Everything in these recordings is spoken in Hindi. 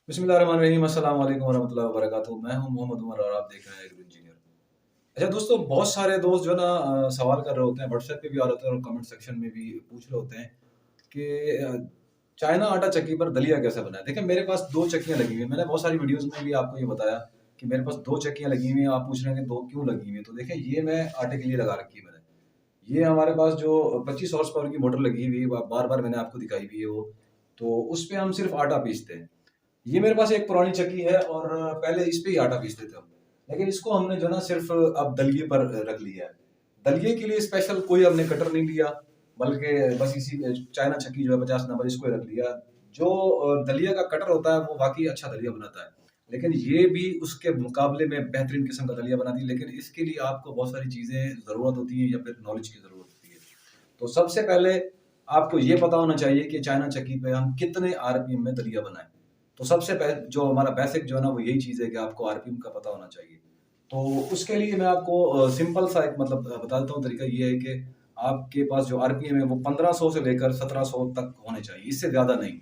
बिस्मिल्लाहिर्रहमानिर्रहीम, अस्सलाम वालेकुम वरहमतुल्लाहि वबरकातुहू। मैं हूं मोहम्मद उमर और आप देख रहे हैं एग्रो इंजीनियर। अच्छा दोस्तों, बहुत सारे दोस्त जो है ना सवाल कर रहे होते हैं, व्हाट्सएप पे भी आ रहे होते हैं और कमेंट सेक्शन में भी पूछ रहे होते हैं कि चाइना आटा चक्की पर दलिया कैसे बनाएं। देखिए, मेरे पास 2 चक्कियाँ लगी हुई हैं। मैंने बहुत सारी वीडियोज़ में भी आपको ये बताया कि मेरे पास 2 चक्कियाँ लगी हुई हैं। आप पूछ रहे हैं कि 2 क्यों लगी हुई हैं? तो देखिए, ये मैं आटे के लिए लगा रखी है मैंने। ये हमारे पास जो 25 हॉर्स पावर की मोटर लगी हुई है, बार-बार मैंने आपको दिखाई भी है वो। तो उसपे हम सिर्फ़ आटा पीसते हैं। ये मेरे पास एक पुरानी चक्की है और पहले इस पे ही आटा पीसते थे हम। लेकिन इसको हमने जो है ना सिर्फ़ अब दलिये पर रख लिया है। दलिये के लिए स्पेशल कोई हमने कटर नहीं लिया, बल्कि बस इसी चाइना चक्की जो है 50 नंबर, इसको ही रख लिया। जो दलिया का कटर होता है वो वाक़ई अच्छा दलिया बनाता है। लेकिन ये भी उसके मुकाबले में बेहतरीन किस्म का दलिया बनाती है, लेकिन इसके लिए आपको बहुत सारी चीज़ें ज़रूरत होती हैं या फिर नॉलेज की ज़रूरत होती है। तो सबसे पहले आपको ये पता होना चाहिए कि चाइना चक्की पे हम कितने आरपीएम में दलिया बनाएँ। तो सबसे जो हमारा बेसिक जो है ना वो यही चीज़ है कि आपको आरपीएम का पता होना चाहिए। तो उसके लिए मैं आपको सिंपल सा एक मतलब बता देता हूँ, तरीका ये है कि आपके पास जो आरपीएम है वो 1500 से लेकर 1700 तक होने चाहिए, इससे ज़्यादा नहीं।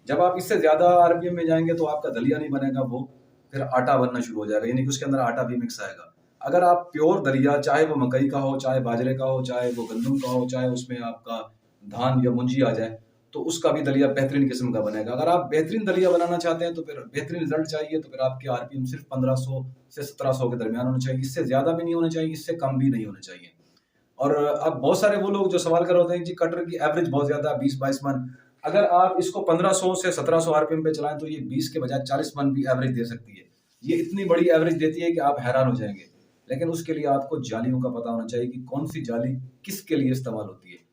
जब आप इससे ज़्यादा आरपीएम में जाएँगे तो आपका दलिया नहीं बनेगा, वो फिर आटा बनना शुरू हो जाएगा, यानी कि उसके अंदर आटा भी मिक्स आएगा। अगर आप प्योर दलिया, चाहे वो मकई का हो, चाहे बाजरे का हो, चाहे वो गंदम का हो, चाहे उसमें आपका धान या मुंजी आ जाए, तो उसका भी दलिया बेहतरीन किस्म का बनेगा। अगर आप बेहतरीन दलिया बनाना चाहते हैं तो फिर बेहतरीन रिजल्ट चाहिए तो फिर आपके आरपीएम सिर्फ 1500 से 1700 के दरमियान होने चाहिए, इससे ज़्यादा भी नहीं होने चाहिए, इससे कम भी नहीं होने चाहिए। और अब बहुत सारे वो लोग जो सवाल कर रहे होते हैं जी, कटर की एवरेज बहुत ज़्यादा है, 20-22 मन। अगर आप इसको 1500 से 1700 आरपीएम पे चलाएँ तो ये 20 के बजाय 40 मन भी एवरेज दे सकती है। ये इतनी बड़ी एवरेज देती है कि आप हैरान हो जाएँगे। लेकिन उसके लिए आपको जालियों का पता होना चाहिए कि कौन-सी जाली किसके लिए इस्तेमाल होती है।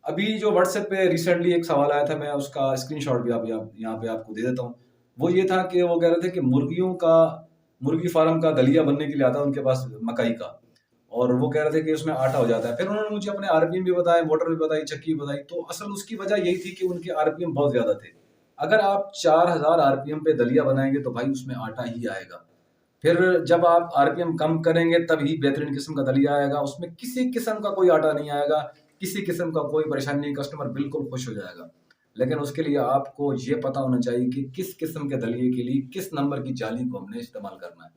अभी जो व्हाट्सएप पे रिसेंटली एक सवाल आया था, मैं उसका स्क्रीनशॉट भी आप यहाँ पे आपको दे देता हूँ। वो ये था कि वो कह रहे थे कि मुर्गी फार्म का दलिया बनने के लिए आता है उनके पास मकई का, और वो कह रहे थे कि उसमें आटा हो जाता है। फिर उन्होंने मुझे अपने आरपीएम भी बताए, मोटर भी बताई, चक्की भी बताई। तो असल उसकी वजह यही थी कि उनके आरपीएम बहुत ज़्यादा थे। अगर आप 4000 आरपीएम पे दलिया बनाएँगे तो भाई उसमें आटा ही आएगा। फिर जब आप आरपीएम कम करेंगे तभी बेहतरीन किस्म का दलिया आएगा, उसमें किसी किस्म का कोई आटा नहीं आएगा, किसी किस्म का कोई परेशानी नहीं, कस्टमर बिल्कुल खुश हो जाएगा। लेकिन उसके लिए आपको ये पता होना चाहिए कि किस किस्म के दलिये के लिए किस नंबर की जाली को हमने इस्तेमाल करना है।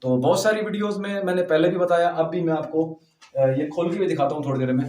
तो बहुत सारी वीडियोज़ में मैंने पहले भी बताया, अब भी मैं आपको ये खोल के भी दिखाता हूँ थोड़ी देर में,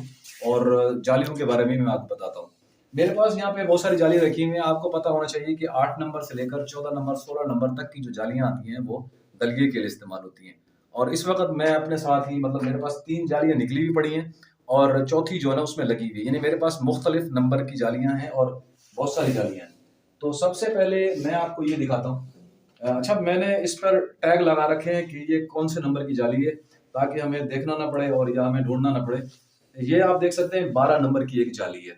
और जालियों के बारे में भी मैं आपको बताता हूँ। मेरे पास यहाँ पे बहुत सारी जाली रखी हुई हैं। आपको पता होना चाहिए कि 8 नंबर से लेकर 14 नंबर, 16 नंबर तक की जो जालियाँ आती हैं वो दलिये के लिए इस्तेमाल होती हैं। और इस वक़्त मैं अपने साथ ही मतलब मेरे पास 3 जालियाँ निकली हुई पड़ी हैं और चौथी जो है ना उसमें लगी हुई है। यानी मेरे पास मुख्तलिफ नंबर की जालियाँ हैं और बहुत सारी जालियाँ हैं। तो सबसे पहले मैं आपको ये दिखाता हूँ। अच्छा, मैंने इस पर टैग लगा रखे हैं कि ये कौन से नंबर की जाली है, ताकि हमें देखना ना पड़े और या हमें ढूँढना ना पड़े। ये आप देख सकते हैं 12 नंबर की एक जाली है।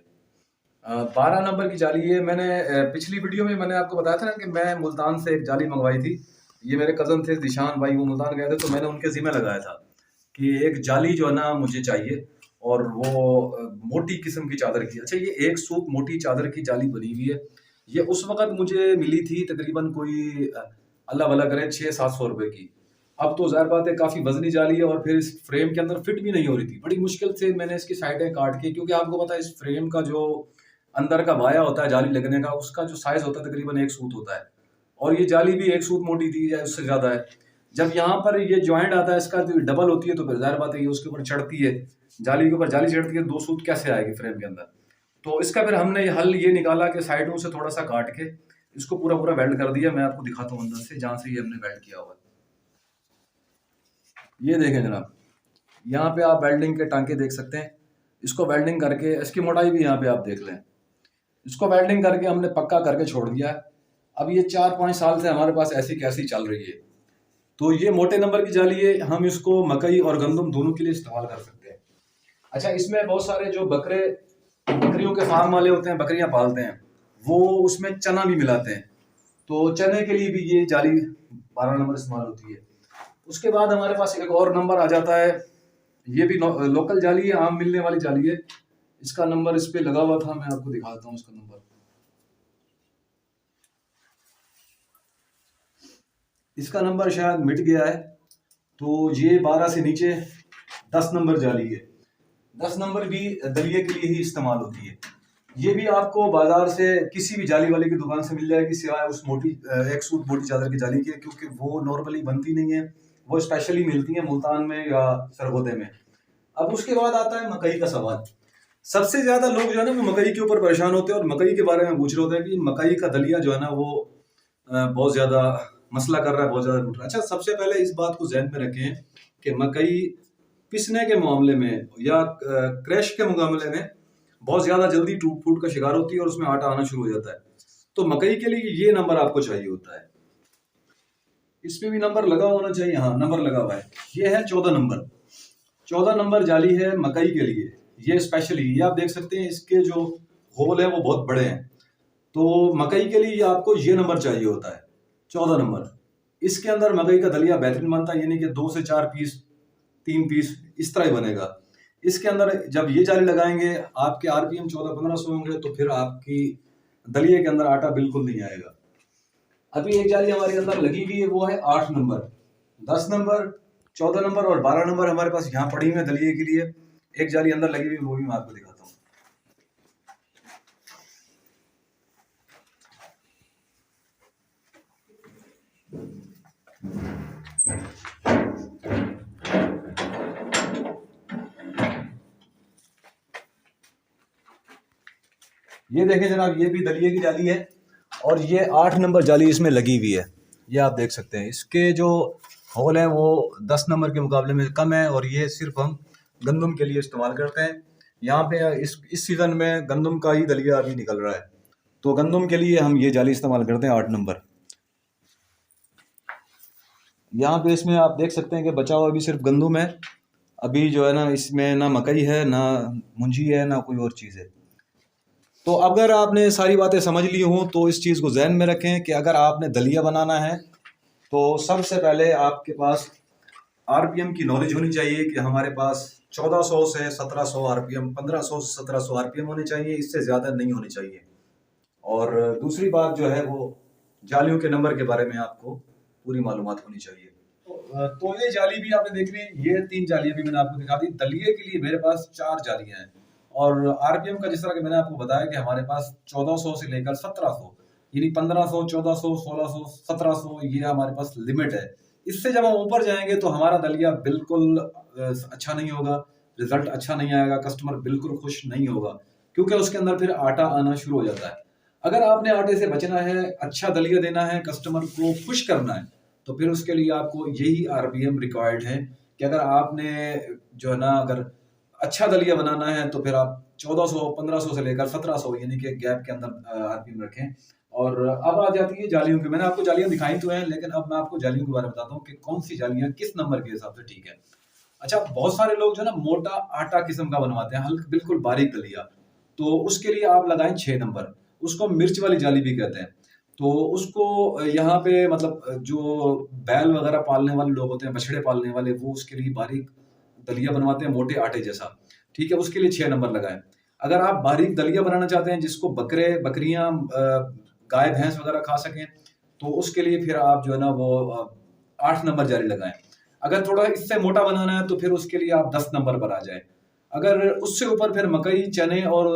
12 नंबर की जाली है। मैंने पिछली वीडियो में मैंने आपको बताया था ना कि मैं मुल्तान से एक जाली मँगवाई थी। ये मेरे कज़न थे ज़ीशान भाई, वो मुल्तान गए थे तो मैंने उनके ज़िम्मे लगाया था कि एक जाली जो है ना मुझे चाहिए, और वो मोटी किस्म की चादर की। अच्छा, ये एक सूत मोटी चादर की जाली बनी हुई है। ये उस वक़्त मुझे मिली थी तकरीबन कोई अल्लाह भला करे 600-700 रुपए की। अब तो ज़ाहिर बात है काफ़ी वज़नी जाली है और फिर इस फ्रेम के अंदर फिट भी नहीं हो रही थी। बड़ी मुश्किल से मैंने इसकी साइडें काट के, क्योंकि आपको पता है इस फ्रेम का जो अंदर का वाया होता है जाली लगने का, उसका जो साइज़ होता है तकरीबन 1 सूत होता है, और ये जाली भी 1 सूत मोटी थी या उससे ज़्यादा है। जब यहाँ पर ये जॉइंट आता है इसका, जो डबल होती है, तो फिर ज़ाहिर बात है ये उसके ऊपर चढ़ती है, जाली के ऊपर जाली चढ़ती है, 2 सूत कैसे आएगी फ्रेम के अंदर। तो इसका फिर हमने हल ये निकाला कि साइडों से थोड़ा-सा काट के इसको पूरा-पूरा वेल्ड कर दिया। मैं आपको दिखाता हूँ अंदर से, जहाँ से ये हमने वेल्ड किया हुआ है। ये देखें जनाब, यहाँ पे आप वेल्डिंग के टांके देख सकते हैं। इसको वेल्डिंग करके, इसकी मोटाई भी यहाँ पे आप देख लें। इसको वेल्डिंग करके हमने पक्का करके छोड़ दिया है। अब ये 4-5 साल से हमारे पास ऐसी कैसी चल रही है। तो ये मोटे नंबर की जाली है, हम इसको मकई और गंदम दोनों के लिए इस्तेमाल कर सकते हैं। अच्छा, इसमें बहुत सारे जो बकरियों के फार्म वाले होते हैं, बकरियां पालते हैं, वो उसमें चना भी मिलाते हैं। तो चने के लिए भी ये जाली 12 नंबर इस्तेमाल होती है। उसके बाद हमारे पास एक और नंबर आ जाता है। ये भी लोकल जाली है, आम मिलने वाली जाली है। इसका नंबर इस पे लगा हुआ था, मैं आपको दिखाता हूँ इसका नंबर। इसका नंबर शायद मिट गया है। तो ये 12 से नीचे 10 नंबर जाली है। 10 नंबर भी दलिये के लिए ही इस्तेमाल होती है। ये भी आपको बाजार से किसी भी जाली वाले की दुकान से मिल जाएगी, सिवाय उस मोटी एक सूत मोटी चादर की जाली के, क्योंकि वो नॉर्मली बनती नहीं है, वो स्पेशली मिलती है मुल्तान में या सरगोदे में। अब उसके बाद आता है मकई का सवाल। सबसे ज्यादा लोग जो है ना वो मकई के ऊपर परेशान होते हैं और मकई के बारे में पूछ रहे होते हैं कि मकई का दलिया जो है ना वो बहुत ज्यादा मसला कर रहा है, बहुत ज्यादा टूट रहा है। अच्छा, सबसे पहले इस बात को जहन में रखें कि मकई पिसने के मामले में या क्रैश के मुकाबले में बहुत ज्यादा जल्दी टूट फूट का शिकार होती है और उसमें आटा आना शुरू हो जाता है। तो मकई के लिए ये नंबर आपको चाहिए होता है। इसमें भी नंबर लगा होना चाहिए, हाँ नंबर लगा हुआ है। ये है 14 नंबर। 14 नंबर जाली है मकई के लिए। ये स्पेशली ये आप देख सकते हैं, इसके जो होल है वो बहुत बड़े हैं। तो मकई के लिए आपको ये नंबर चाहिए होता है, 14 नंबर। इसके अंदर मकई का दलिया बेहतरीन बनता है, यानी कि 2 से 4 पीस, 3 पीस इस तरह ही बनेगा। इसके अंदर जब ये जाली लगाएंगे, आपके आरपीएम 1400-1500 होंगे, तो फिर आपकी दलिये के अंदर आटा बिल्कुल नहीं आएगा। अभी एक जाली हमारे अंदर लगी हुई है, वो है 8 नंबर। 10 नंबर, 14 नंबर और 12 नंबर हमारे पास यहाँ पड़ी हुई है दलिये के लिए। एक जाली अंदर लगी हुई, वो भी मैं आपको दिखाता हूँ। ये देखें जनाब, ये भी दलिये की जाली है और ये 8 नंबर जाली इसमें लगी हुई है। ये आप देख सकते हैं, इसके जो होल हैं वो 10 नंबर के मुकाबले में कम है और ये सिर्फ हम गंदम के लिए इस्तेमाल करते हैं। यहाँ पे इस सीज़न में गंदम का ही दलिया अभी निकल रहा है, तो गंदम के लिए हम ये जाली इस्तेमाल करते हैं 8 नंबर। यहाँ पे इसमें आप देख सकते हैं कि बचा हुआ अभी सिर्फ गंदम है। अभी जो है ना इसमें ना मकई है, ना मुंजी है, ना कोई और चीज़ है। तो अगर आपने सारी बातें समझ ली हों तो इस चीज़ को जहन में रखें कि अगर आपने दलिया बनाना है तो सबसे पहले आपके पास आरपीएम की नॉलेज होनी चाहिए कि हमारे पास 1400 से 1700 आरपीएम, 1500 से 1700 आरपीएम होने चाहिए, इससे ज़्यादा नहीं होने चाहिए। और दूसरी बात जो है वो जालियों के नंबर के बारे में आपको पूरी मालूमात होनी चाहिए। तो ये जाली भी आपने देख ली, ये 3 जालियां भी मैंने आपको दिखा दी। दलिये के लिए मेरे पास 4 जालियां हैं और आरपीएम का जिस तरह कि मैंने आपको बताया कि हमारे पास 1400 से लेकर 1700, यानी 1500, 1400, 1600, 1700 ये हमारे पास लिमिट है। इससे जब हम ऊपर जाएंगे तो हमारा दलिया बिल्कुल अच्छा नहीं होगा, रिजल्ट अच्छा नहीं आएगा, कस्टमर बिल्कुल खुश नहीं होगा, क्योंकि उसके अंदर फिर आटा आना शुरू हो जाता है। अगर आपने आटे से बचना है, अच्छा दलिया देना है, कस्टमर को खुश करना है, तो फिर उसके लिए आपको यही आरपीएम रिक्वायर्ड है कि अगर आपने जो है ना अगर अच्छा दलिया बनाना है तो फिर आप 1400, 1500 से लेकर 1700 यानी कि गैप के अंदर आरपीएम रखें। और अब आ जाती है जालियों की। मैंने आपको जालियां दिखाई तो हैं, लेकिन अब मैं आपको जालियों के बारे में बताता हूँ कि कौन सी जालियां किस नंबर के हिसाब से ठीक है। अच्छा, बहुत सारे लोग जो है ना मोटा आटा किस्म का बनवाते हैं, हल्का बिल्कुल बारीक दलिया, तो उसके लिए आप लगाएं 6 नंबर। उसको मिर्च वाली जाली भी कहते हैं। तो उसको यहाँ पे मतलब जो बैल वगैरह पालने वाले लोग होते हैं, बछड़े पालने वाले, वो उसके लिए बारीक दलिया बनवाते हैं मोटे आटे जैसा, ठीक है, उसके लिए 6 नंबर लगाएं। अगर आप बारीक दलिया बनाना चाहते हैं जिसको बकरे बकरियां गाय भैंस वगैरह खा सकें, तो उसके लिए फिर आप जो है ना वो 8 नंबर जाली लगाएं। अगर थोड़ा इससे मोटा बनाना है तो फिर उसके लिए आप 10 नंबर पर आ जाए। अगर उससे ऊपर फिर मकई, चने और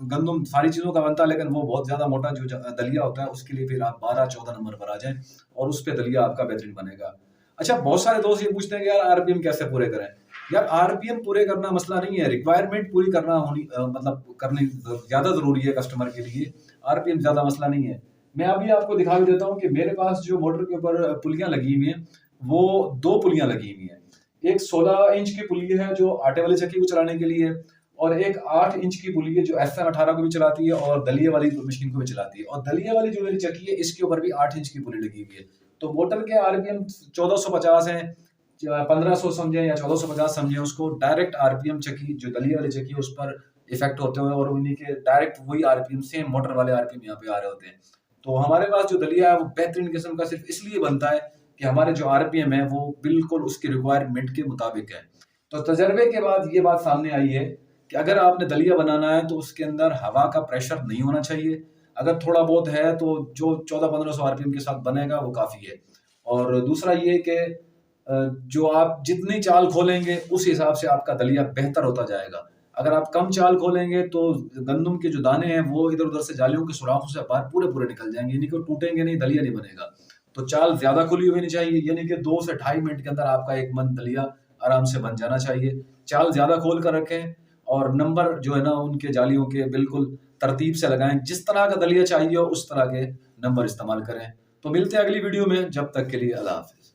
गंदम सारी चीज़ों का बनता है, लेकिन वो बहुत ज़्यादा मोटा जो दलिया होता है, उसके लिए फिर आप 12-14 नंबर पर आ जाएं और उस पर दलिया आपका बेहतरीन बनेगा। अच्छा, बहुत सारे दोस्त ये पूछते हैं कि यार आरपीएम कैसे पूरे करें। यार आरपीएम पूरे करना मसला नहीं है, रिक्वायरमेंट पूरी करना मतलब करनी ज़्यादा ज़रूरी है कस्टमर के लिए। आरपीएम ज़्यादा मसला नहीं है। मैं अभी आपको दिखा भी देता हूँ कि मेरे पास जो मोटर के ऊपर पुलियाँ लगी हुई हैं, वो 2 पुलियाँ लगी हुई हैं। एक 16 इंच की पुली है जो आटे वाली चक्की को चलाने के लिए, और एक 8 इंच की पुली है जो SM18 को भी चलाती है और दलिये वाली मशीन को भी चलाती है। और दलिये वाली जो मेरी चक्की है, इसके ऊपर भी 8 इंच की पुली लगी हुई है। तो मोटर के आरपीएम 1450 हैं, 1500 समझें या 1450 समझें, उसको डायरेक्ट आरपीएम चक्की जो दलिये वाली चक्की है उस पर इफेक्ट होते हैं और उन्हीं के डायरेक्ट वही आरपीएम सेम मोटर वाले आरपीएम यहाँ पे आ रहे होते हैं। तो हमारे पास जो दलिया है वो बेहतरीन किस्म का सिर्फ इसलिए बनता है कि हमारे जो आरपीएम है वो बिल्कुल उसके रिक्वायरमेंट के मुताबिक है। तो तजर्बे के बाद ये बात सामने आई है कि अगर आपने दलिया बनाना है तो उसके अंदर हवा का प्रेशर नहीं होना चाहिए। अगर थोड़ा बहुत है तो जो 1400-1500 आरपीएम के साथ बनेगा वो काफ़ी है। और दूसरा ये कि जो आप जितनी चाल खोलेंगे उस हिसाब से आपका दलिया बेहतर होता जाएगा। अगर आप कम चाल खोलेंगे तो गंदम के जो दाने हैं वो इधर-उधर से जालियों के सुराखों से पार पूरे-पूरे निकल जाएँगे, यानी कि वो टूटेंगे नहीं, दलिया नहीं बनेगा। तो चाल ज़्यादा खुली हुई नहीं चाहिए, यानी कि 2 से ढाई मिनट के अंदर आपका 1 मन दलिया आराम से बन जाना चाहिए। चाल ज़्यादा खोल कर रखें और नंबर जो है ना उनके जालियों के बिल्कुल तरतीब से लगाएँ। जिस तरह का दलिया चाहिए हो उस तरह के नंबर इस्तेमाल करें। तो मिलते हैं अगली वीडियो में, जब तक के लिए अल्लाह हाफ़िज़।